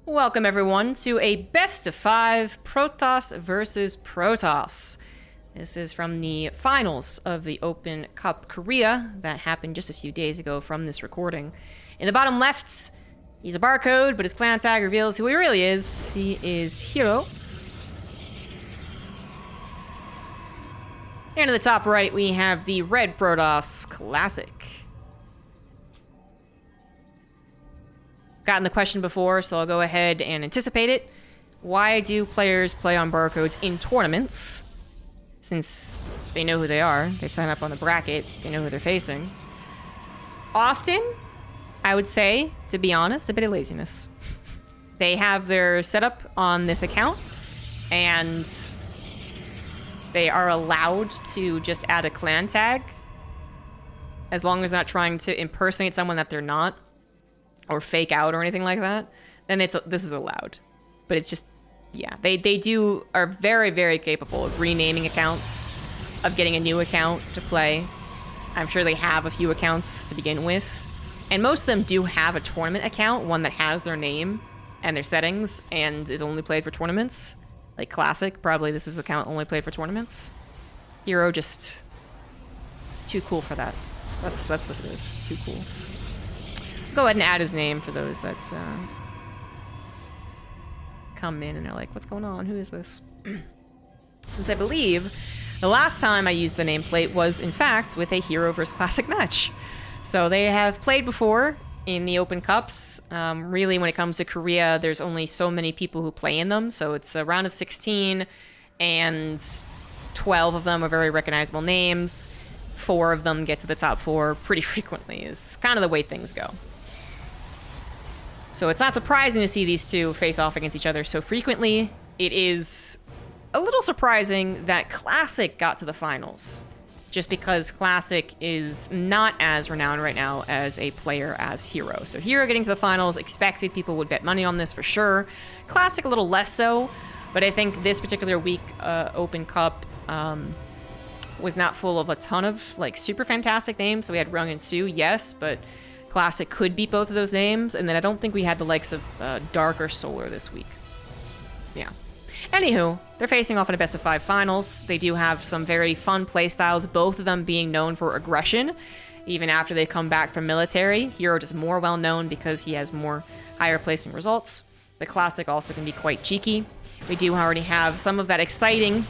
Welcome everyone to a best of 5 Protoss versus Protoss. This is from the finals of the Open Cup Korea that happened just a few days ago from this recording. In the bottom left, he's a barcode, but his clan tag reveals who he really is. He is herO. And in the top right, we have the red Protoss Classic. Gotten the question before, so I'll go ahead and anticipate it. Why do players play on barcodes in tournaments? Since they know who they are, they've signed up on the bracket, they know who they're facing. Often, I would say, to be honest, a bit of laziness. They have their setup on this account, and they are allowed to just add a clan tag, as long as they're not trying to impersonate someone that they're not, or fake out or anything like that, then this is allowed. But it's just, yeah, they are very, very capable of renaming accounts, of getting a new account to play. I'm sure they have a few accounts to begin with. And most of them do have a tournament account, one that has their name and their settings and is only played for tournaments. Like Classic, probably this is account only played for tournaments. herO just, it's too cool for that. That's what it is, too cool. Go ahead and add his name for those that come in and are like, what's going on? Who is this? Since I believe the last time I used the nameplate was, in fact, with a herO versus Classic match. So they have played before in the Open Cups. Really, when it comes to Korea, there's only so many people who play in them. So it's a round of 16, and 12 of them are very recognizable names. 4 of them get to the top 4 pretty frequently, is kind of the way things go. So it's not surprising to see these two face off against each other so frequently. It is a little surprising that Classic got to the finals, just because Classic is not as renowned right now as a player as herO. So herO getting to the finals, expected people would bet money on this for sure. Classic a little less so, but I think this particular week Open Cup was not full of a ton of like super fantastic names. So we had Rung and Su, yes, but Classic could beat both of those names, and then I don't think we had the likes of Dark or Solar this week. Yeah. Anywho, they're facing off in a best of 5 finals. They do have some very fun playstyles, both of them being known for aggression, even after they come back from military. herO just more well known because he has more higher placing results. The Classic also can be quite cheeky. We do already have some of that exciting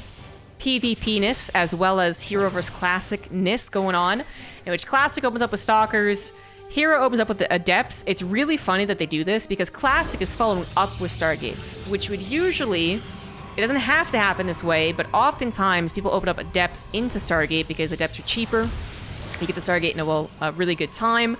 PvP-ness as well as herO versus Classic-ness going on, in which Classic opens up with Stalkers, herO opens up with the Adepts. It's really funny that they do this because Classic is following up with Stargates, which would usually, it doesn't have to happen this way, but oftentimes people open up Adepts into Stargate because Adepts are cheaper. You get the Stargate in a really good time.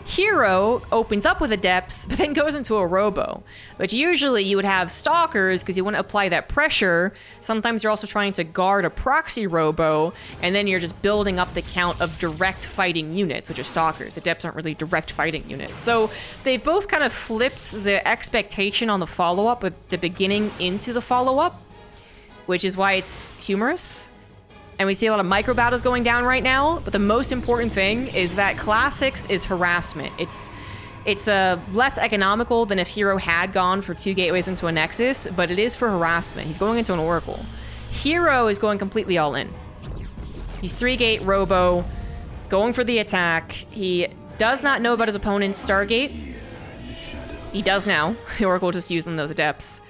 herO opens up with Adepts, but then goes into a Robo, which usually you would have Stalkers because you want to apply that pressure. Sometimes you're also trying to guard a proxy Robo, and then you're just building up the count of direct fighting units, which are Stalkers. Adepts aren't really direct fighting units. So they both kind of flipped the expectation on the follow-up with the beginning into the follow-up, which is why it's humorous. And we see a lot of micro battles going down right now, but the most important thing is that Classics is harassment. It's less economical than if herO had gone for 2 gateways into a Nexus, but it is for harassment. He's going into an Oracle. herO is going completely all in. He's 3-gate Robo, going for the attack. He does not know about his opponent's Stargate. He does now. The Oracle just using those Adepts.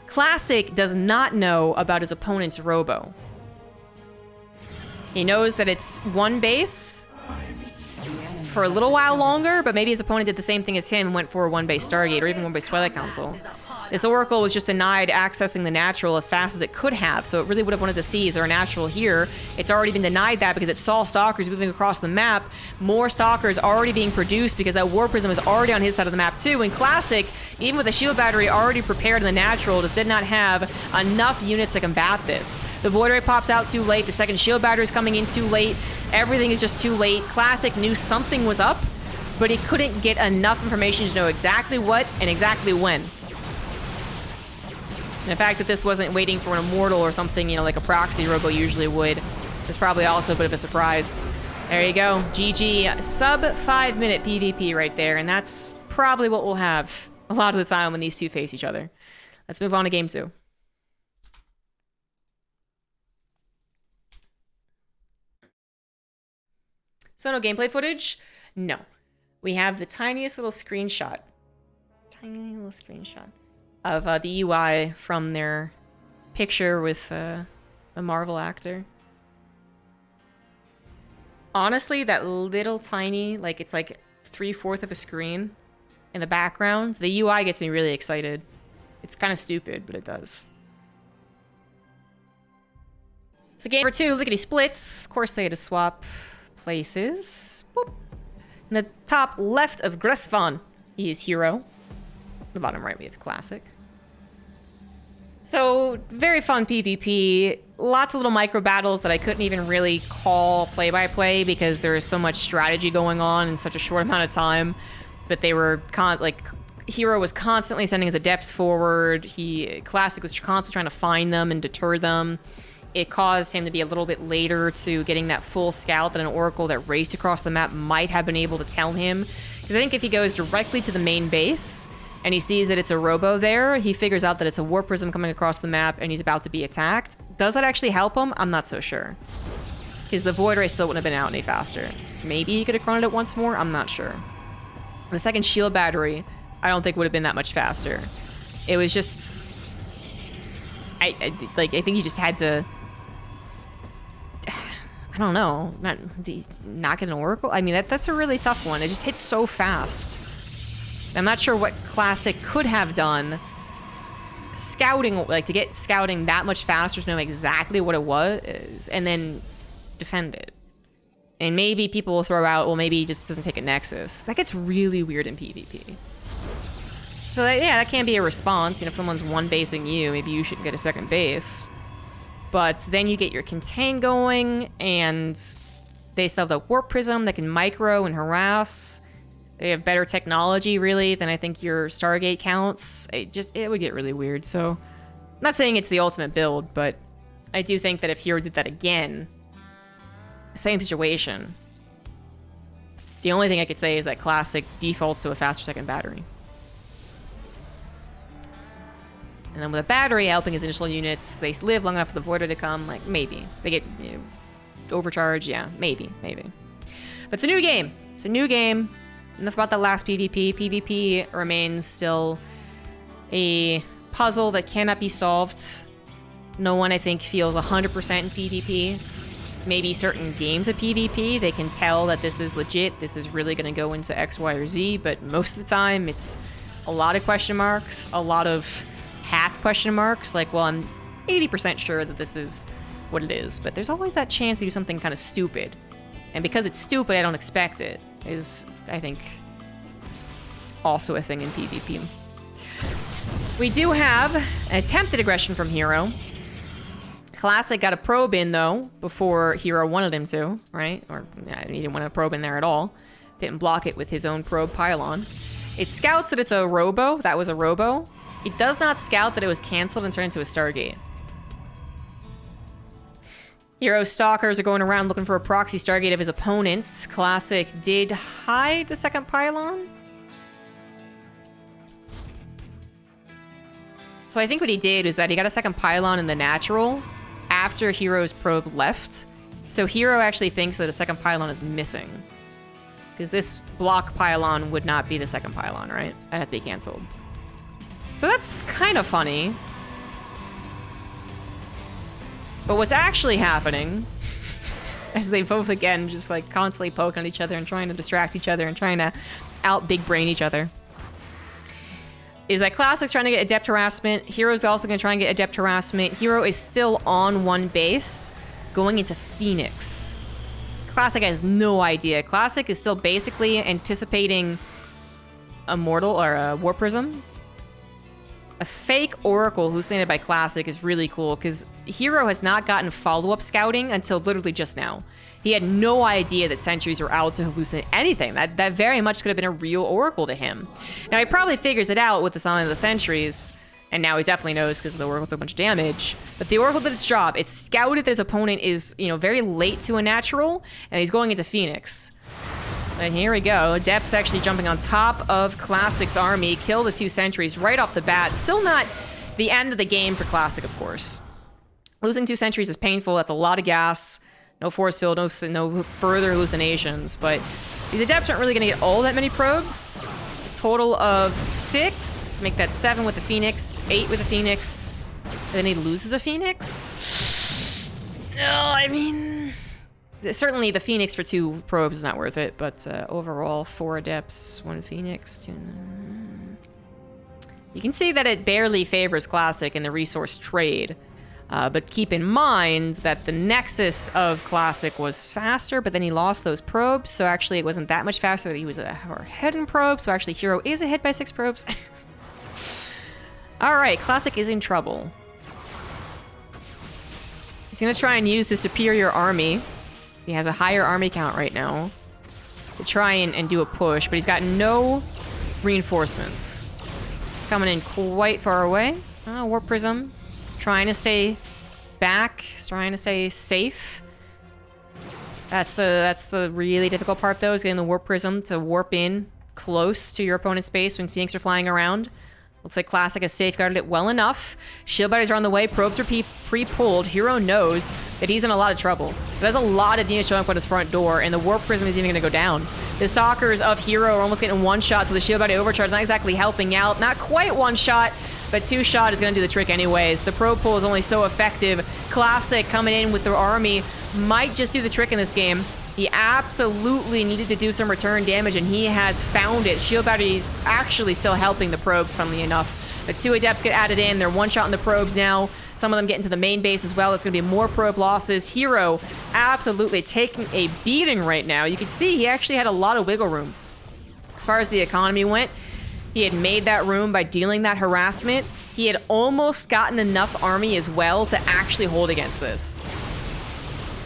Classic does not know about his opponent's Robo. He knows that it's 1 base for a little while longer, but maybe his opponent did the same thing as him and went for a 1-base Stargate or even 1-base Twilight Council. This Oracle was just denied accessing the natural as fast as it could have, so it really would have wanted to see, is there a natural here? It's already been denied that because it saw Stalkers moving across the map. More Stalkers already being produced because that War Prism is already on his side of the map too. And Classic, even with the shield battery already prepared in the natural, just did not have enough units to combat this. The Void Ray pops out too late, the second shield battery is coming in too late, everything is just too late. Classic knew something was up, but he couldn't get enough information to know exactly what and exactly when. And the fact that this wasn't waiting for an Immortal or something, you know, like a proxy Robo usually would, is probably also a bit of a surprise. There you go. GG. Sub 5-minute PvP right there, and that's probably what we'll have a lot of the time when these two face each other. Let's move on to game 2. So no gameplay footage? No. We have the tiniest little screenshot. Tiny little screenshot of the UI from their picture with the Marvel actor. Honestly, that little tiny, like it's like 3/4 of a screen in the background, the UI gets me really excited. It's kind of stupid, but it does. So game number 2, lickety splits. Of course, they had to swap places. Boop. In the top left of Gresvan, he is herO. The bottom right, we have Classic. So, very fun PvP. Lots of little micro battles that I couldn't even really call play-by-play because there is so much strategy going on in such a short amount of time. But they were herO was constantly sending his adepts forward. Classic was constantly trying to find them and deter them. It caused him to be a little bit later to getting that full scout that an oracle that raced across the map might have been able to tell him. Because I think if he goes directly to the main base and he sees that it's a robo there, he figures out that it's a war prism coming across the map and he's about to be attacked. Does that actually help him? I'm not so sure. Because the Void Ray still wouldn't have been out any faster. Maybe he could have chroned it once more? I'm not sure. The second shield battery, I don't think would have been that much faster. It was just... I think he just had to... I don't know. Not get an oracle? I mean, that's a really tough one. It just hits so fast. I'm not sure what Classic could have done. Scouting, like to get scouting that much faster to know exactly what it was, and then defend it. And maybe people will throw out, well, maybe he just doesn't take a Nexus. That gets really weird in PvP. So that can be a response. You know, if someone's one basing you, maybe you shouldn't get a second base. But then you get your contain going, and they still have the warp prism that can micro and harass. They have better technology, really, than I think your Stargate counts. It would get really weird. So, I'm not saying it's the ultimate build, but I do think that if herO did that again, same situation. The only thing I could say is that Classic defaults to a faster second battery. And then with a battery helping his initial units, they live long enough for the Voider to come, like, maybe. They get, overcharge, yeah, maybe. But it's a new game. It's a new game. Enough about that last PvP. PvP remains still a puzzle that cannot be solved. No one, I think, feels 100% in PvP. Maybe certain games of PvP, they can tell that this is legit, this is really going to go into X, Y, or Z, but most of the time, it's a lot of question marks, a lot of half question marks, like, well, I'm 80% sure that this is what it is, but there's always that chance to do something kind of stupid. And because it's stupid, I don't expect it, is, I think, also a thing in PvP. We do have an attempted aggression from herO. Classic got a probe in, though, before herO wanted him to, right? Or he didn't want a probe in there at all. Didn't block it with his own probe pylon. It scouts that it's a robo. That was a robo. It does not scout that it was canceled and turned into a Stargate. herO stalkers are going around looking for a proxy Stargate of his opponents. Classic did hide the second pylon. So I think what he did is that he got a second pylon in the natural after herO's probe left. So herO actually thinks that a second pylon is missing. Because this block pylon would not be the second pylon, right? That'd have to be canceled. So that's kind of funny. But what's actually happening, as they both, again, just like constantly poke on each other and trying to distract each other and trying to out-big brain each other, is that Classic's trying to get adept harassment. herO's also going to try and get adept harassment. herO is still on one base, going into Phoenix. Classic has no idea. Classic is still basically anticipating a mortal or a war prism. A fake oracle hallucinated by Classic is really cool because herO has not gotten follow-up scouting until literally just now. He had no idea that sentries were out to hallucinate anything. That very much could have been a real oracle to him. Now, he probably figures it out with the Sign of the Sentries, and now he definitely knows because the oracle took a bunch of damage. But the oracle did its job. It scouted that his opponent is, very late to a natural, and he's going into Phoenix. And here we go. Dep's actually jumping on top of Classic's army, kill the 2 sentries right off the bat. Still not the end of the game for Classic, of course. Losing 2 sentries is painful. That's a lot of gas. No force field, no further hallucinations. But these Adepts aren't really going to get all that many probes. A total of 6. Make that 7 with the Phoenix, 8 with the Phoenix. And then he loses a Phoenix? No, I mean... Certainly the Phoenix for 2 probes is not worth it, but overall 4 Adepts, 1 Phoenix, 2... You can see that it barely favors Classic in the resource trade. But keep in mind that the Nexus of Classic was faster, but then he lost those probes, so actually it wasn't that much faster that he was ahead in probes, so actually herO is ahead by 6 probes. Alright, Classic is in trouble. He's gonna try and use his superior army. He has a higher army count right now to try and do a push, but he's got no reinforcements. Coming in quite far away. Oh, Warp Prism. Trying to stay back, trying to stay safe. That's the really difficult part, though, is getting the Warp Prism to warp in close to your opponent's base when Phoenix are flying around. Looks like Classic has safeguarded it well enough. Shield batteries are on the way. Probes are pre-pulled. herO knows that he's in a lot of trouble. There's a lot of units showing up at his front door, and the Warp Prism is even going to go down. The Stalkers of herO are almost getting 1 shot, so the Shield Battery Overcharge is not exactly helping out. Not quite 1 shot, but 2 shot is going to do the trick anyways. The probe pull is only so effective. Classic coming in with their army might just do the trick in this game. He absolutely needed to do some return damage, and he has found it. Shield Battery's actually still helping the probes, funnily enough. The 2 Adepts get added in. They're 1-shotting the probes now. Some of them get into the main base as well. It's going to be more probe losses. herO absolutely taking a beating right now. You can see he actually had a lot of wiggle room. As far as the economy went, he had made that room by dealing that harassment. He had almost gotten enough army as well to actually hold against this.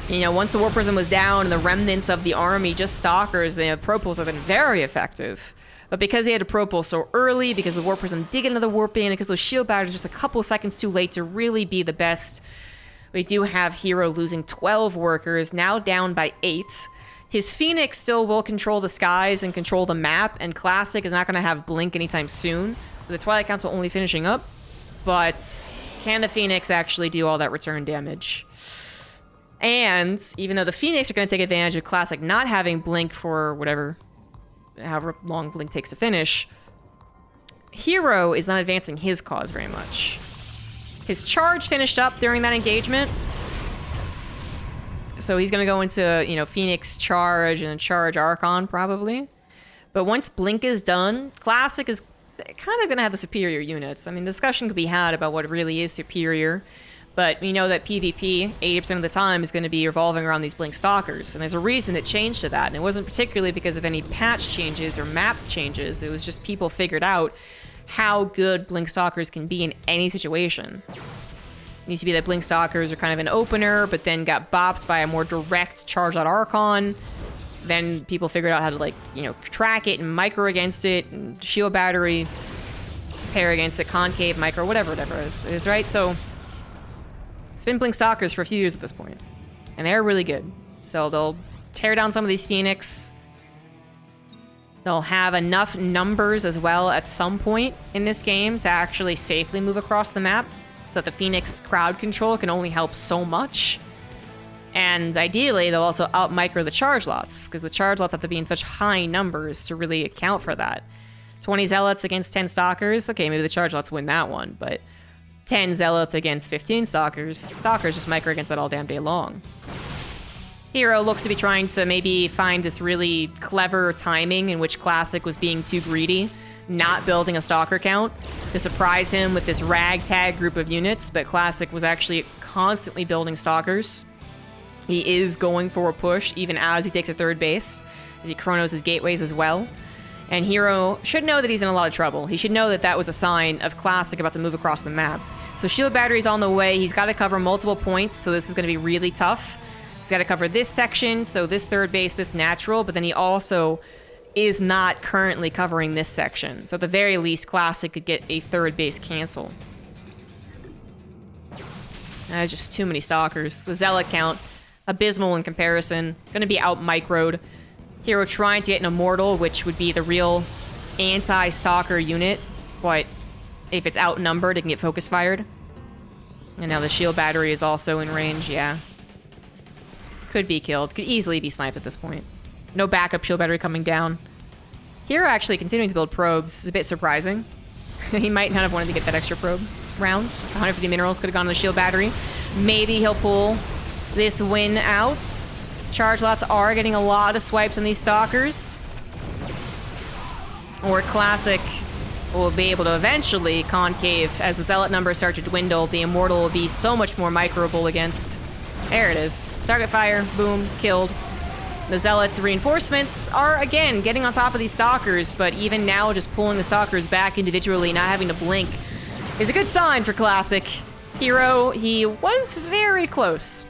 You know, once the Warp Prism was down and the remnants of the army, just Stalkers, the probe pulls have been very effective. But because he had to probe pull so early, because the Warp Prism did get another warp in, and because those shield batteries just a couple seconds too late to really be the best, we do have herO losing 12 workers, now down by 8. His Phoenix still will control the skies and control the map, and Classic is not going to have Blink anytime soon. The Twilight Council only finishing up, but can the Phoenix actually do all that return damage? And even though the Phoenix are going to take advantage of Classic not having Blink for however long Blink takes to finish, herO is not advancing his cause very much. His charge finished up during that engagement, so he's going to go into, you know, Phoenix charge and charge Archon probably. But once Blink is done, Classic is kind of going to have the superior units. I mean, discussion could be had about what really is superior. But we know that PvP, 80% of the time, is going to be revolving around these Blink Stalkers. And there's a reason that changed to that. And it wasn't particularly because of any patch changes or map changes. It was just people figured out how good Blink Stalkers can be in any situation. It used to be that Blink Stalkers are kind of an opener, but then got bopped by a more direct charge out Archon. Then people figured out how to, like, you know, track it and micro against it, and shield battery, pair against it, concave, micro, whatever it is, right? So it's been Blink Stalkers for a few years at this point, and they're really good. So they'll tear down some of these Phoenix. They'll have enough numbers as well at some point in this game to actually safely move across the map, so that the Phoenix crowd control can only help so much. And ideally, they'll also out-micro the charge lots, because the charge lots have to be in such high numbers to really account for that. 20 Zealots against 10 Stalkers. Okay, maybe the charge lots win that one, but 10 Zealots against 15 Stalkers. Stalkers just micro against that all damn day long. herO looks to be trying to maybe find this really clever timing in which Classic was being too greedy, not building a Stalker count to surprise him with this ragtag group of units, but Classic was actually constantly building Stalkers. He is going for a push even as he takes a third base, as he chronos his gateways as well. And herO should know that he's in a lot of trouble. He should know that that was a sign of Classic about to move across the map. So shield battery's on the way. He's got to cover multiple points, so this is going to be really tough. He's got to cover this section, so this third base, this natural, but then he also is not currently covering this section. So at the very least, Classic could get a third base cancel. That's just too many Stalkers. The Zealot count, abysmal in comparison. Going to be out-microed. herO trying to get an Immortal, which would be the real anti-Stalker unit, but if it's outnumbered, it can get focus fired. And now the shield battery is also in range, yeah. Could be killed. Could easily be sniped at this point. No backup shield battery coming down. herO actually continuing to build probes is a bit surprising. He might not have wanted to get that extra probe round. It's 150 minerals, could have gone on the shield battery. Maybe he'll pull this win out. Charge lots are getting a lot of swipes on these Stalkers. Or Classic will be able to eventually concave as the Zealot numbers start to dwindle. The Immortal will be so much more microable against. There it is. Target fire, boom, killed. The Zealots' reinforcements are, again, getting on top of these Stalkers, but even now just pulling the Stalkers back individually, not having to blink, is a good sign for Classic. herO, he was very close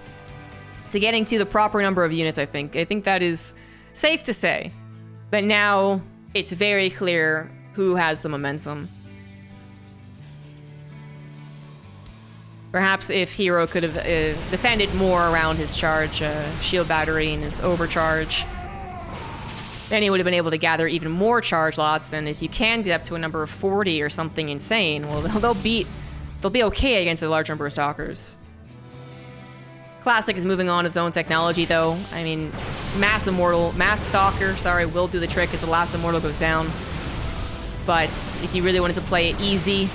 to getting to the proper number of units, I think. I think that is safe to say. But now it's very clear who has the momentum. Perhaps if herO could have defended more around his charge, shield battery and his overcharge, then he would have been able to gather even more charge lots. And if you can get up to a number of 40 or something insane, well, they'll be okay against a large number of Stalkers. Classic is moving on its own technology, though. I mean, Mass Stalker, sorry, will do the trick as the last Immortal goes down. But if you really wanted to play it easy,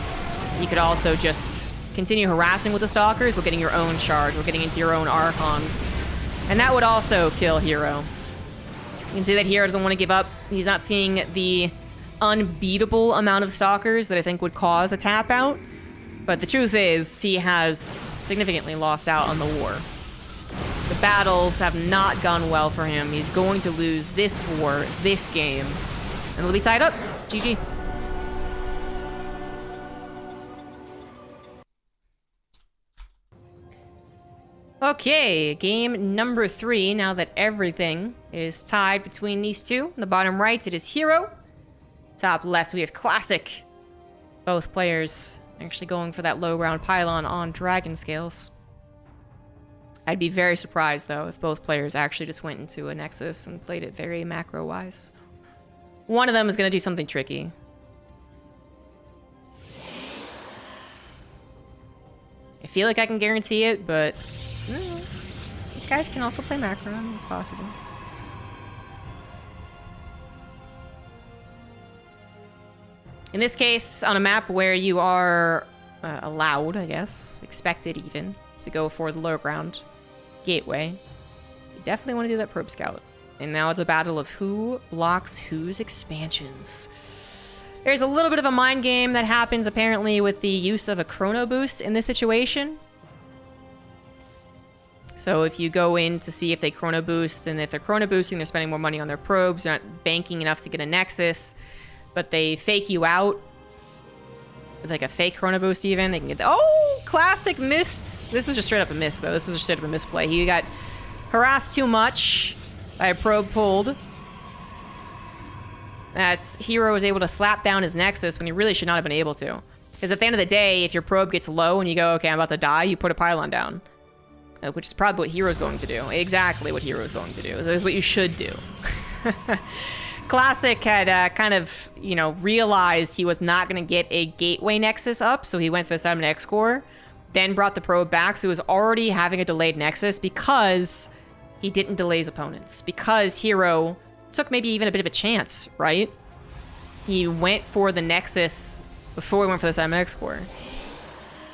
you could also just continue harassing with the Stalkers while getting your own charge, while getting into your own Archons. And that would also kill herO. You can see that herO doesn't want to give up. He's not seeing the unbeatable amount of Stalkers that I think would cause a tap out. But the truth is, he has significantly lost out on the war. The battles have not gone well for him. He's going to lose this war, this game. And it'll be tied up. GG. Okay, game number 3. Now that everything is tied between these two. In the bottom right, it is herO. Top left, we have Classic. Both players actually going for that low round pylon on Dragon Scales. I'd be very surprised, though, if both players actually just went into a Nexus and played it very macro-wise. One of them is going to do something tricky. I feel like I can guarantee it, but these guys can also play macro. I mean, it's possible. In this case, on a map where you are allowed, I guess, expected even, to go for the low ground gateway, you definitely want to do that probe scout. And now it's a battle of who blocks whose expansions. There's a little bit of a mind game that happens apparently with the use of a chrono boost in this situation. So if you go in to see if they chrono boost, and if they're chrono boosting, they're spending more money on their probes, they're not banking enough to get a Nexus, but they fake you out with like a fake chrono boost even, they can get the, oh, Classic missed. This was just straight up a miss though. This was just straight up a misplay. He got harassed too much by a probe pulled. That's herO was able to slap down his Nexus when he really should not have been able to. Because at the end of the day, if your probe gets low and you go, okay, I'm about to die, you put a pylon down. Which is probably what herO's going to do. Exactly what herO's going to do. This is what you should do. Classic had kind of, you know, realized he was not going to get a gateway Nexus up, so he went for the Summon X core, then brought the probe back, so he was already having a delayed Nexus because he didn't delay his opponents. Because herO took maybe even a bit of a chance, right? He went for the Nexus before he went for the Summon X core.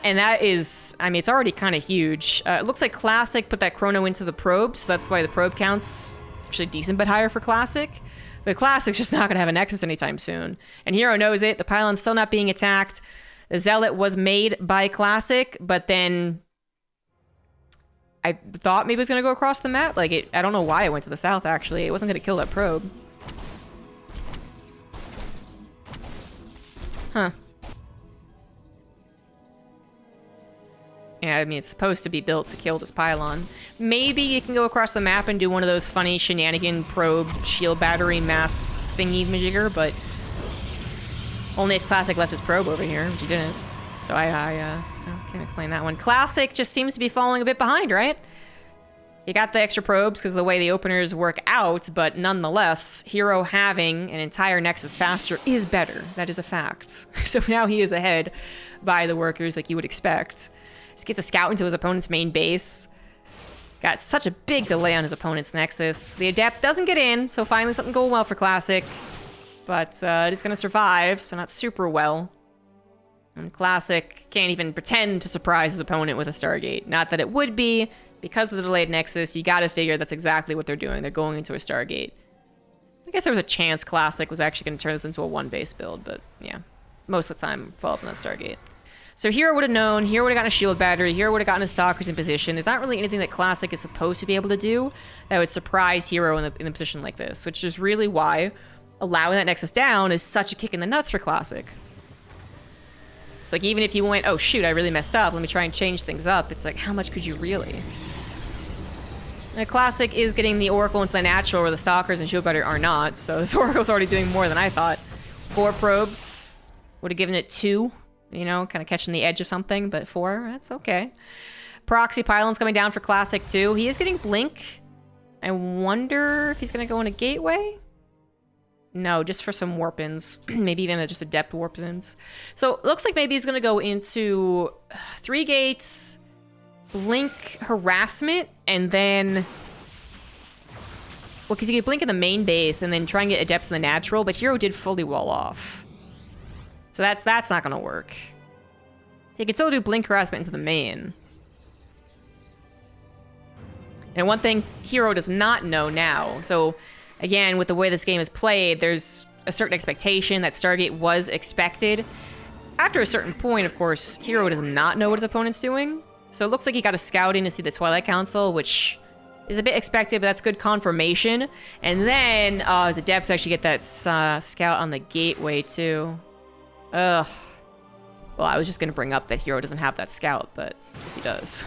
And that is, I mean, it's already kind of huge. It looks like Classic put that chrono into the probe, so that's why the probe count's actually decent but higher for Classic. But Classic's just not going to have a Nexus anytime soon. And herO knows it. The pylon's still not being attacked. The Zealot was made by Classic, but then I thought maybe it was going to go across the map. Like, I don't know why it went to the south, actually. It wasn't going to kill that probe. Huh. Yeah, I mean, it's supposed to be built to kill this pylon. Maybe you can go across the map and do one of those funny shenanigan probe shield battery mass thingy-majigger, but only if Classic left his probe over here, which he didn't. So I can't explain that one. Classic just seems to be falling a bit behind, right? He got the extra probes because of the way the openers work out, but nonetheless, herO having an entire Nexus faster is better. That is a fact. So now he is ahead by the workers like you would expect. He gets a scout into his opponent's main base. Got such a big delay on his opponent's Nexus. The Adept doesn't get in, so finally something going well for Classic. But it is going to survive, so not super well. And Classic can't even pretend to surprise his opponent with a Stargate. Not that it would be. Because of the delayed Nexus, you gotta figure that's exactly what they're doing. They're going into a Stargate. I guess there was a chance Classic was actually going to turn this into a one-base build, but yeah. Most of the time, fall up on that Stargate. So herO would have known, herO would have gotten a shield battery, herO would have gotten his stalkers in position. There's not really anything that Classic is supposed to be able to do that would surprise herO in a position like this, which is really why allowing that Nexus down is such a kick in the nuts for Classic. It's like, even if you went, oh shoot, I really messed up, let me try and change things up, it's like, how much could you really? And Classic is getting the Oracle into the natural where the Stalkers and Shield Battery are not, so this Oracle's already doing more than I thought. 4 probes, would have given it 2, you know, kind of catching the edge of something, but 4, that's okay. Proxy Pylon's coming down for Classic too. He is getting Blink. I wonder if he's gonna go in a Gateway? No, just for some warp-ins. Maybe even just Adept warp-ins. So it looks like maybe he's gonna go into 3 gates, Blink Harassment, and then... Well, because you can Blink in the main base and then try and get Adepts in the natural, but herO did fully wall off. So that's not gonna work. He can still do Blink Harassment into the main. And one thing herO does not know now, so again, with the way this game is played, there's a certain expectation that Stargate was expected. After a certain point, of course, herO does not know what his opponent's doing. So it looks like he got a scout in to see the Twilight Council, which is a bit expected, but that's good confirmation. And then his Adepts actually get that scout on the Gateway too. Ugh. Well, I was just going to bring up that herO doesn't have that scout, but yes he does.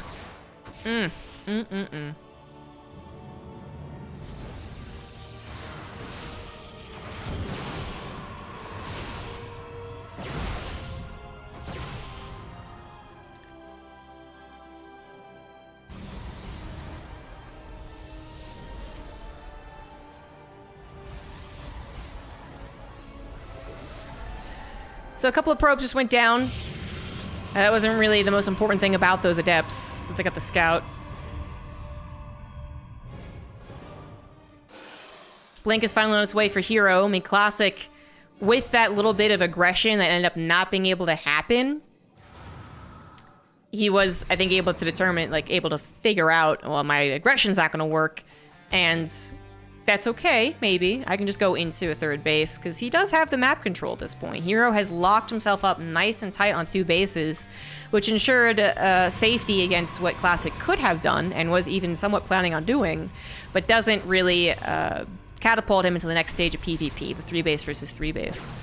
So a couple of probes just went down. That wasn't really the most important thing about those Adepts. They got the scout. Blink is finally on its way for herO. I mean, Classic, with that little bit of aggression that ended up not being able to happen, he was, I think, able to determine, like, able to figure out, well, my aggression's not going to work, and that's okay, maybe. I can just go into a 3rd base, because he does have the map control at this point. herO has locked himself up nice and tight on 2 bases, which ensured safety against what Classic could have done, and was even somewhat planning on doing, but doesn't really catapult him into the next stage of PvP, the 3-base versus 3-base.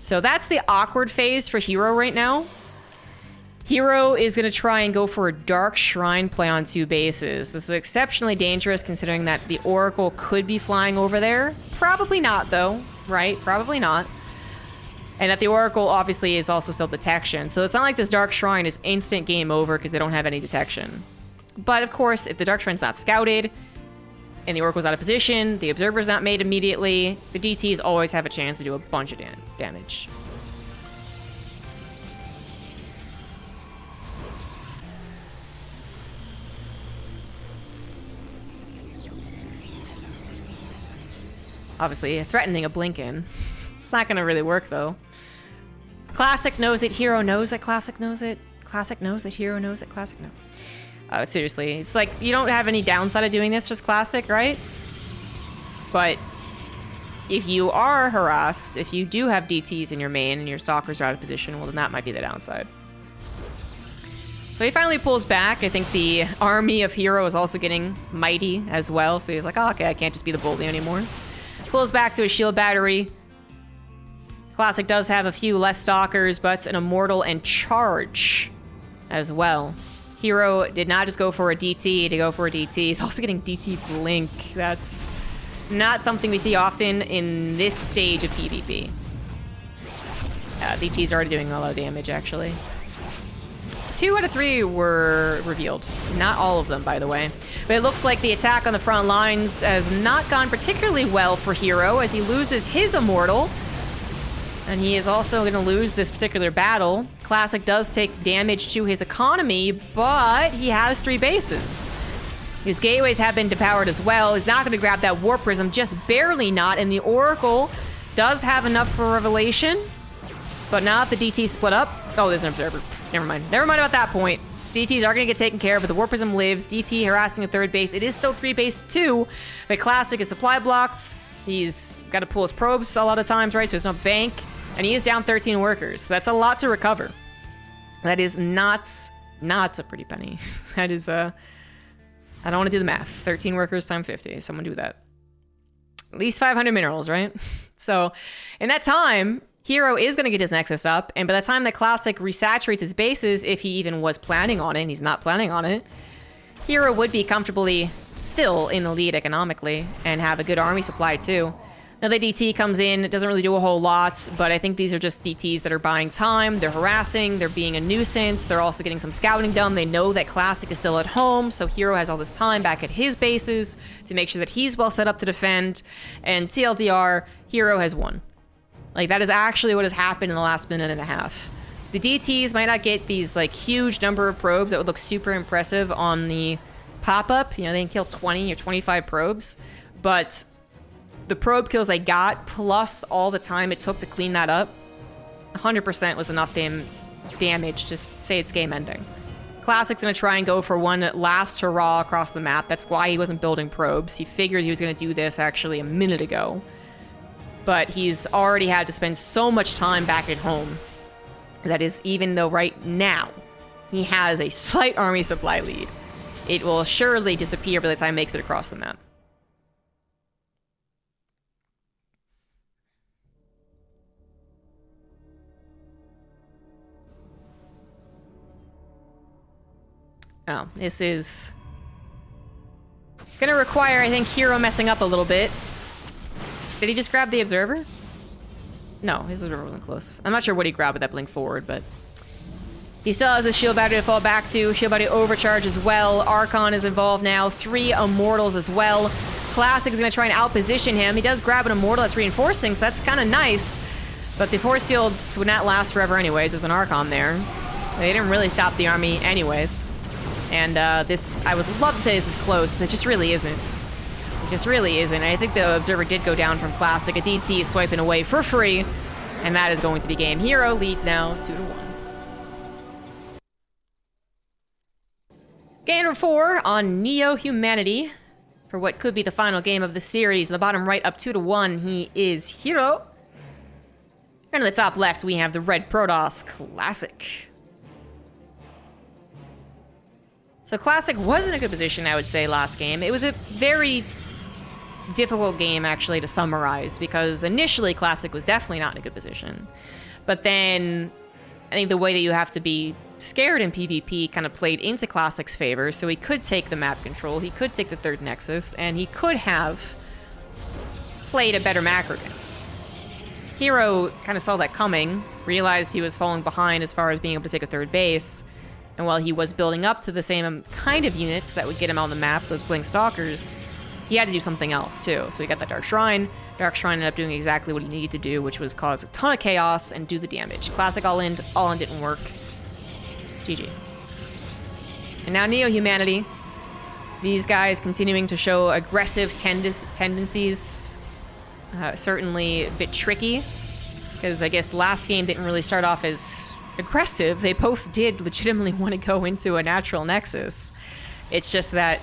So that's the awkward phase for herO right now. herO is going to try and go for a Dark Shrine play on 2 bases. This is exceptionally dangerous considering that the Oracle could be flying over there. Probably not, though, right? Probably not. And that the Oracle obviously is also still detection. So it's not like this Dark Shrine is instant game over because they don't have any detection. But of course, if the Dark Shrine's not scouted and the Oracle's out of position, the Observer's not made immediately, the DTs always have a chance to do a bunch of damage. Obviously, threatening a blink in. It's not going to really work, though. Classic knows it. herO knows that Classic knows it. Classic knows that herO knows that Classic knows. Seriously, it's like, you don't have any downside of doing this, just Classic, right? But if you are harassed, if you do have DTs in your main and your Stalkers are out of position, well, then that might be the downside. So he finally pulls back. I think the army of herO is also getting mighty as well. So he's like, oh, okay, I can't just be the bully anymore. Pulls back to a shield battery. Classic does have a few less Stalkers, but an Immortal and Charge as well. herO did not just go for a DT to go for a DT. He's also getting DT Blink. That's not something we see often in this stage of PvP. DT's already doing a lot of damage, actually. 2 out of 3 were revealed. Not all of them, by the way. But it looks like the attack on the front lines has not gone particularly well for herO as he loses his Immortal. And he is also going to lose this particular battle. Classic does take damage to his economy, but he has 3 bases. His gateways have been depowered as well. He's not going to grab that Warp Prism, just barely not. And the Oracle does have enough for Revelation. But now that the DT split up... Oh, there's an Observer. Never mind. Never mind about that point. DTs are going to get taken care of, but the Warp Prism lives. DT harassing a 3rd base. It is still 3 base to 2. But Classic is supply blocked. He's got to pull his probes a lot of times, right? So there's no bank. And he is down 13 workers. So that's a lot to recover. That is not a pretty penny. That is I don't want to do the math. 13 workers times 50. Someone do that. At least 500 minerals, right? So in that time, herO is going to get his Nexus up. And by the time that Classic resaturates his bases, if he even was planning on it, and he's not planning on it, herO would be comfortably still in the lead economically and have a good army supply too. Now the DT comes in, it doesn't really do a whole lot, but I think these are just DTs that are buying time, they're harassing, they're being a nuisance, they're also getting some scouting done. They know that Classic is still at home, so herO has all this time back at his bases to make sure that he's well set up to defend, and TLDR, herO has won. Like, that is actually what has happened in the last minute and a half. The DTs might not get these, like, huge number of probes that would look super impressive on the pop-up. You know, they can kill 20 or 25 probes, but the probe kills they got, plus all the time it took to clean that up, 100% was enough damage to say it's game ending. Classic's gonna try and go for one last hurrah across the map. That's why he wasn't building probes. He figured he was gonna do this actually a minute ago. But he's already had to spend so much time back at home. That is, even though right now he has a slight army supply lead, it will surely disappear by the time he makes it across the map. Oh, this is gonna require, I think, herO messing up a little bit. Did he just grab the Observer? No, his Observer wasn't close. I'm not sure what he grabbed with that blink forward, but he still has a shield battery to fall back to. Shield battery overcharge as well. Archon is involved now. 3 Immortals as well. Classic is gonna try and outposition him. He does grab an Immortal that's reinforcing, so that's kind of nice. But the force fields would not last forever anyways. There's an Archon there. They didn't really stop the army anyways. And this, I would love to say this is close, but it just really isn't. It just really isn't. I think the Observer did go down from Classic. A DT is swiping away for free, and that is going to be game. herO leads now 2-1. Game number 4 on Neo Humanity for what could be the final game of the series. In the bottom right, up 2-1, he is herO. And in the top left, we have the Red Protoss Classic. So Classic was in a good position, I would say, last game. It was a very difficult game, actually, to summarize, because initially Classic was definitely not in a good position. But then I think the way that you have to be scared in PvP kind of played into Classic's favor, so he could take the map control, he could take the 3rd Nexus, and he could have played a better macro game. herO kind of saw that coming, realized he was falling behind as far as being able to take a 3rd base, and while he was building up to the same kind of units that would get him on the map, those Blink Stalkers, he had to do something else too. So he got that Dark Shrine. Dark Shrine ended up doing exactly what he needed to do, which was cause a ton of chaos and do the damage. Classic all-in didn't work. GG. And now Neo Humanity. These guys continuing to show aggressive tendencies. Certainly a bit tricky, because I guess last game didn't really start off as aggressive. They both did legitimately want to go into a natural Nexus. It's just that,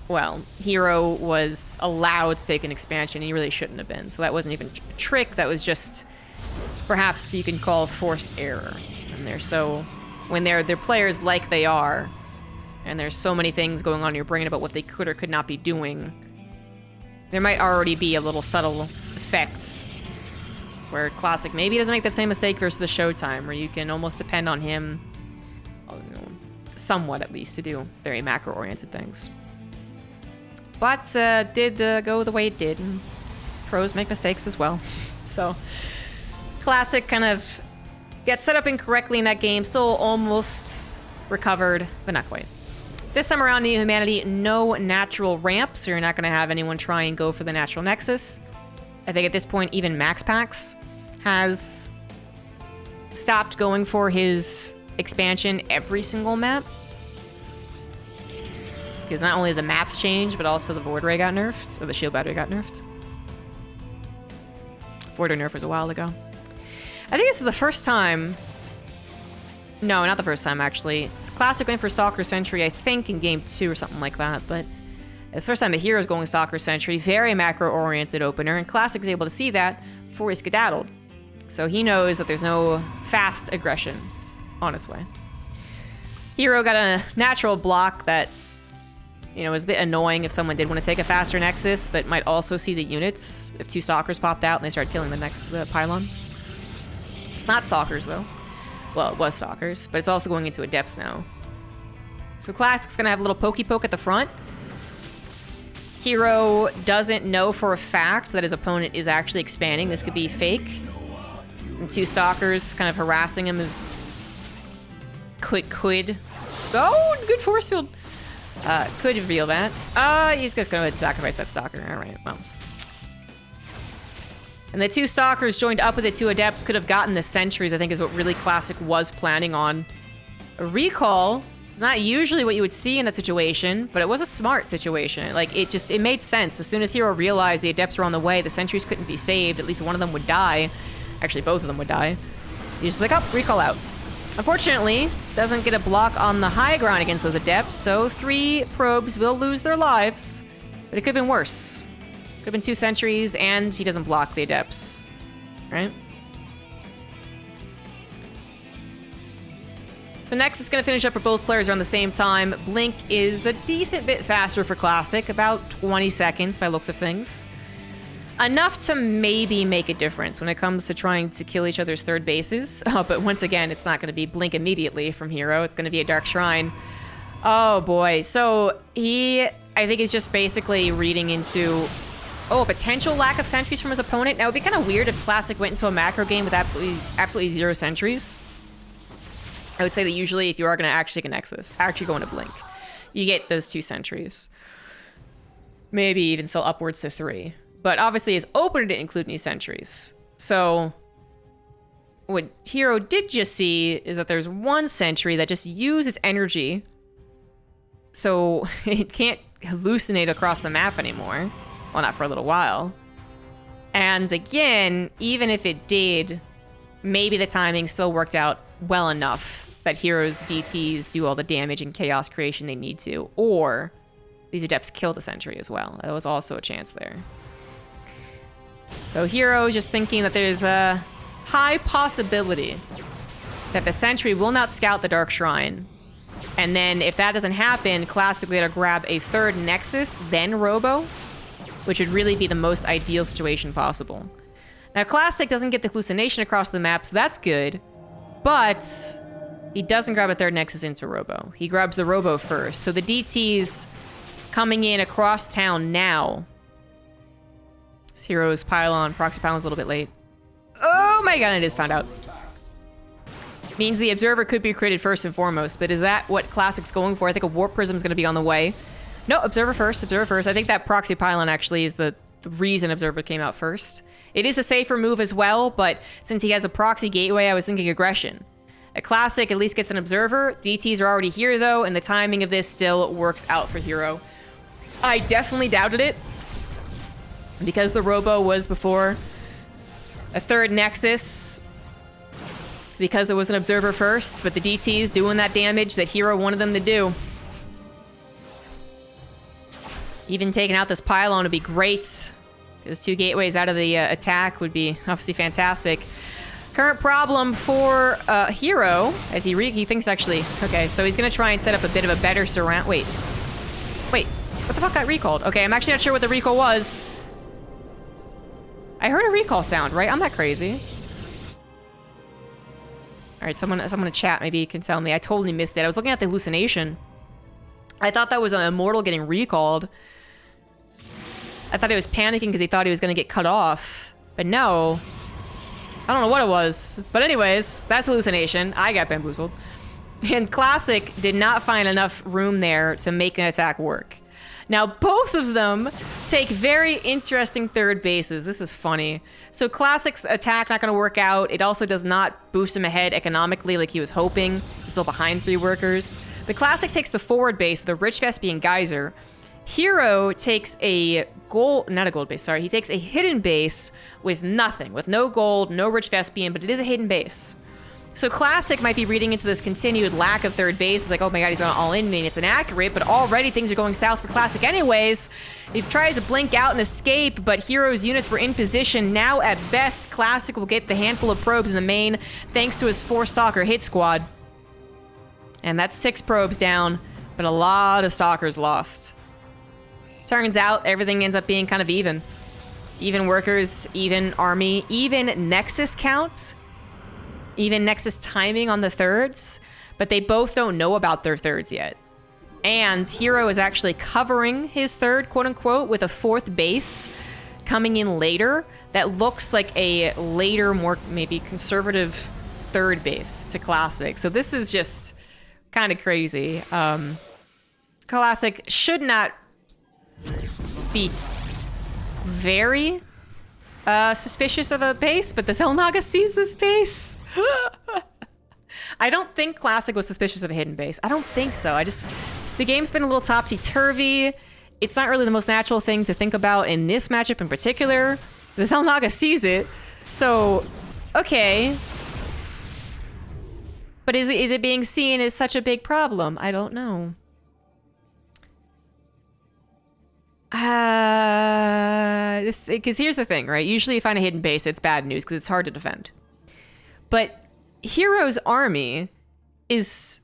well, herO was allowed to take an expansion. He really shouldn't have been. So that wasn't even a trick. That was just, perhaps you can call forced error. And they're so, when they're players like they are, and there's so many things going on in your brain about what they could or could not be doing, there might already be a little subtle effects where Classic maybe doesn't make that same mistake versus the Showtime, where you can almost depend on him, somewhat at least, to do very macro-oriented things. But did go the way it did, and pros make mistakes as well. So Classic kind of Get set up incorrectly in that game. Still almost recovered, but not quite. This time around, New Humanity, no natural ramp, so you're not going to have anyone try and go for the natural nexus. I think at this point, even Max Pax has stopped going for his expansion every single map. Because not only the maps changed, but also the Void Ray got nerfed, so the shield battery got nerfed. Void Ray nerf was a while ago. I think this is the first time... No, not the first time, actually. It's Classic went for Stalker Sentry, I think, in Game 2 or something like that, but it's the first time the hero's going Stalker Sentry. Very macro-oriented opener, and Classic was able to see that before he skedaddled. So he knows that there's no fast aggression on his way. Hero got a natural block that, you know, was a bit annoying if someone did want to take a faster Nexus, but might also see the units if 2 Stalkers popped out and they started killing the pylon. It's not Stalkers, though. Well, it was Stalkers, but it's also going into Adepts now. So Classic's gonna have a little pokey poke at the front. Hero doesn't know for a fact that his opponent is actually expanding. This could be fake. And 2 Stalkers kind of harassing him as could. Oh, good force field. Could reveal that. He's just gonna sacrifice that Stalker. All right, well. And the 2 Stalkers joined up with the 2 Adepts could have gotten the Sentries, I think is what really Classic was planning on. A recall is not usually what you would see in that situation, but it was a smart situation. Like, it made sense. As soon as Hero realized the Adepts were on the way, the Sentries couldn't be saved, at least one of them would die. Actually, both of them would die. He's just like, oh, recall out. Unfortunately, doesn't get a block on the high ground against those Adepts, so 3 probes will lose their lives. But it could have been worse. Could have been 2 Sentries, and he doesn't block the Adepts. Right? So next is going to finish up for both players around the same time. Blink is a decent bit faster for Classic, about 20 seconds by looks of things. Enough to maybe make a difference when it comes to trying to kill each other's third bases. But once again, it's not going to be Blink immediately from Hero. It's going to be a Dark Shrine. Oh boy. So I think he's just basically reading into... Oh, a potential lack of sentries from his opponent. Now, it would be kind of weird if Classic went into a macro game with absolutely 0 sentries. I would say that usually if you are going to actually get Nexus, actually go into Blink, you get those 2 sentries. Maybe even still upwards to 3. But obviously his opener didn't include any sentries. So what Hero did just see is that there's 1 sentry that just uses energy. So it can't hallucinate across the map anymore. Well, not for a little while. And again, even if it did, maybe the timing still worked out well enough that Hero's DTs do all the damage and chaos creation they need to. Or these Adepts kill the sentry as well. That was also a chance there. So Hero just thinking that there's a high possibility that the sentry will not scout the Dark Shrine. And then if that doesn't happen, Classically to grab a 3rd Nexus, then Robo, which would really be the most ideal situation possible. Now, Classic doesn't get the hallucination across the map, so that's good. But he doesn't grab a 3rd Nexus into Robo. He grabs the Robo first. So the DT's coming in across town now. This Hero's pylon, proxy pylon's a little bit late. Oh my god, it is found out. Means the Observer could be created first and foremost, but is that what Classic's going for? I think a Warp Prism is going to be on the way. No, Observer first, Observer first. I think that proxy pylon actually is the reason Observer came out first. It is a safer move as well, but since he has a proxy gateway, I was thinking aggression. A Classic at least gets an Observer. DTs are already here though, and the timing of this still works out for Hero. I definitely doubted it, because the Robo was before a 3rd Nexus, because it was an Observer first, but the DTs doing that damage that Hero wanted them to do. Even taking out this pylon would be great, because 2 gateways out of the attack would be obviously fantastic. Current problem for Hero, as he thinks actually, okay, so he's gonna try and set up a bit of a better surround. Wait, what the fuck got recalled? Okay, I'm actually not sure what the recall was. I heard a recall sound, right? I'm not crazy. All right, someone in chat maybe can tell me. I totally missed it. I was looking at the hallucination. I thought that was an Immortal getting recalled. I thought he was panicking because he thought he was going to get cut off. But no. I don't know what it was. But anyways, that's hallucination. I got bamboozled. And Classic did not find enough room there to make an attack work. Now, both of them take very interesting third bases. This is funny. So Classic's attack not going to work out. It also does not boost him ahead economically like he was hoping. He's still behind 3 workers. The Classic takes the forward base, the Rich Vespian Geyser. herO takes a he takes a hidden base with nothing, with no gold, no Rich Vespian, but it is a hidden base. So Classic might be reading into this continued lack of third base. It's like, oh my god, he's on all in, and it's inaccurate, but already things are going south for Classic anyways. He tries to blink out and escape, but herO's units were in position. Now, at best, Classic will get the handful of probes in the main, thanks to his 4-stalker hit squad. And that's 6 probes down, but a lot of stalkers lost. Turns out, everything ends up being kind of even. Even workers, even army, even Nexus counts. Even Nexus timing on the thirds, but they both don't know about their thirds yet. And herO is actually covering his third, quote unquote, with a 4th base coming in later that looks like a later, more maybe conservative 3rd base to Classic. So this is just kind of crazy. Classic should not be very suspicious of a base, but the Xel'Naga sees this base. I don't think Classic was suspicious of a hidden base. I don't think so. The game's been a little topsy-turvy. It's not really the most natural thing to think about in this matchup in particular. The Xel'Naga sees it. So, okay. But is it being seen as such a big problem? I don't know. Because here's the thing, right? Usually you find a hidden base, it's bad news because it's hard to defend. But herO's army is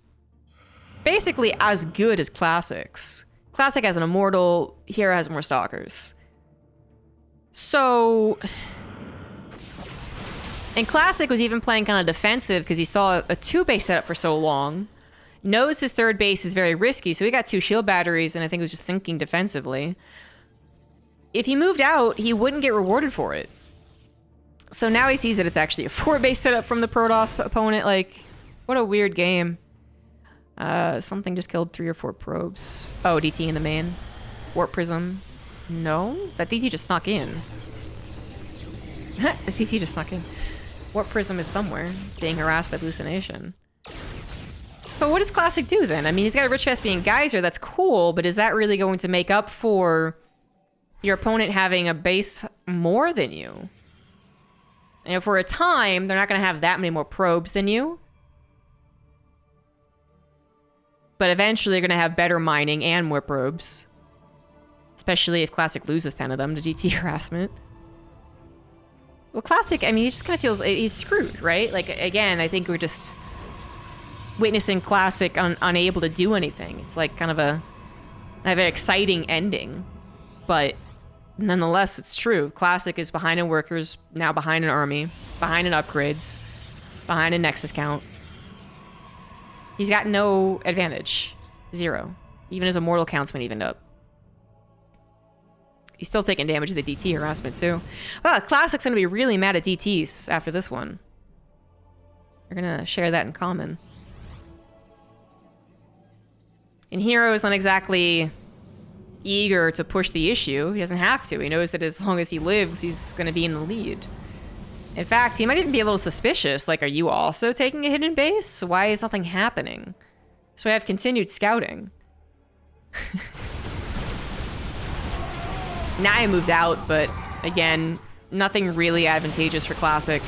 basically as good as Classic's. Classic has an immortal, herO has more stalkers. So... And Classic was even playing kind of defensive because he saw a 2-base setup for so long. Knows his 3rd base is very risky, so he got 2 shield batteries, and I think was just thinking defensively. If he moved out, he wouldn't get rewarded for it. So now he sees that it's actually a 4-base setup from the Protoss opponent. Like, what a weird game. Something just killed 3 or 4 probes. Oh, DT in the main. Warp Prism. No? That DT just snuck in. The DT just snuck in. Warp Prism is somewhere. It's being harassed by hallucination. So what does Classic do then? I mean, he's got a Rich Vespian Geyser, that's cool, but is that really going to make up for your opponent having a base more than you? And for a time, they're not going to have that many more probes than you. But eventually they're going to have better mining and more probes. Especially if Classic loses 10 of them to DT harassment. Well, Classic, I mean, he just kind of feels he's screwed, right? Like, again, I think we're just witnessing Classic unable to do anything. It's like kind of a very exciting ending, but nonetheless, it's true. Classic is behind in workers, now behind in army, behind in upgrades, behind in Nexus count. He's got no advantage. 0. Even his immortal counts went evened up. He's still taking damage of the DT harassment too. Well, Classic's gonna be really mad at DTs after this one. We're gonna share that in common. And herO is not exactly eager to push the issue. He doesn't have to. He knows that as long as he lives, he's going to be in the lead. In fact, he might even be a little suspicious. Like, are you also taking a hidden base? Why is nothing happening? So I have continued scouting. Now he moves out, but again, nothing really advantageous for Classic.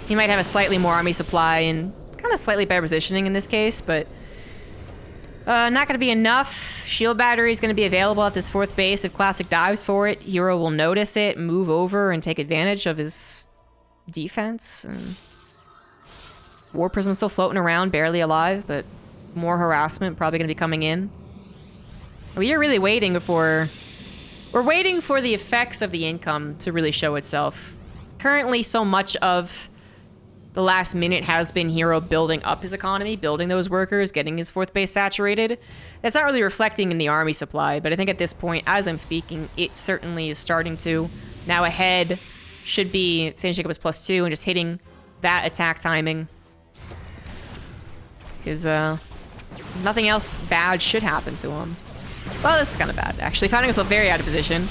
He might have a slightly more army supply and kind of slightly better positioning in this case, but not going to be enough. Shield battery is going to be available at this 4th base. If Classic dives for it, herO will notice it, move over, and take advantage of his defense. And Warp Prism still floating around, barely alive, but more harassment probably going to be coming in. We are really waiting for... We're waiting for the effects of the income to really show itself. Currently, so much of the last minute has been herO building up his economy, building those workers, getting his 4th base saturated. That's not really reflecting in the army supply, but I think at this point, as I'm speaking, it certainly is starting to. Now ahead should be finishing up his +2 and just hitting that attack timing. Because nothing else bad should happen to him. Well, this is kind of bad, actually. Finding himself very out of position.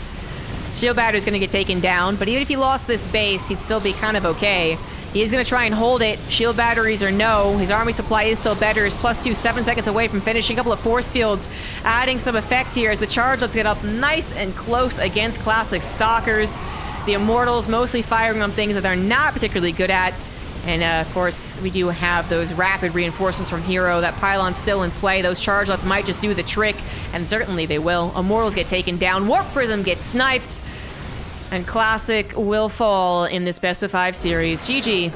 Shield Battery's going to get taken down, but even if he lost this base, he'd still be kind of okay. He is going to try and hold it. Shield Batteries or no. His army supply is still better. His +2, 7 seconds away from finishing. A couple of force fields adding some effect here as the charge lets get up nice and close against Classic Stalkers. The Immortals mostly firing on things that they're not particularly good at. And, of course, we do have those rapid reinforcements from herO. That pylon's still in play. Those chargelets might just do the trick, and certainly they will. Immortals get taken down. Warp Prism gets sniped. And Classic will fall in this best-of-5 series. GG.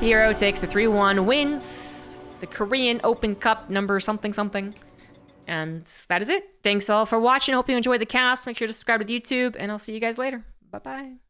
herO takes the 3-1, wins the Korean Open Cup number something. And that is it. Thanks all for watching. Hope you enjoyed the cast. Make sure to subscribe to YouTube, and I'll see you guys later. Bye-bye.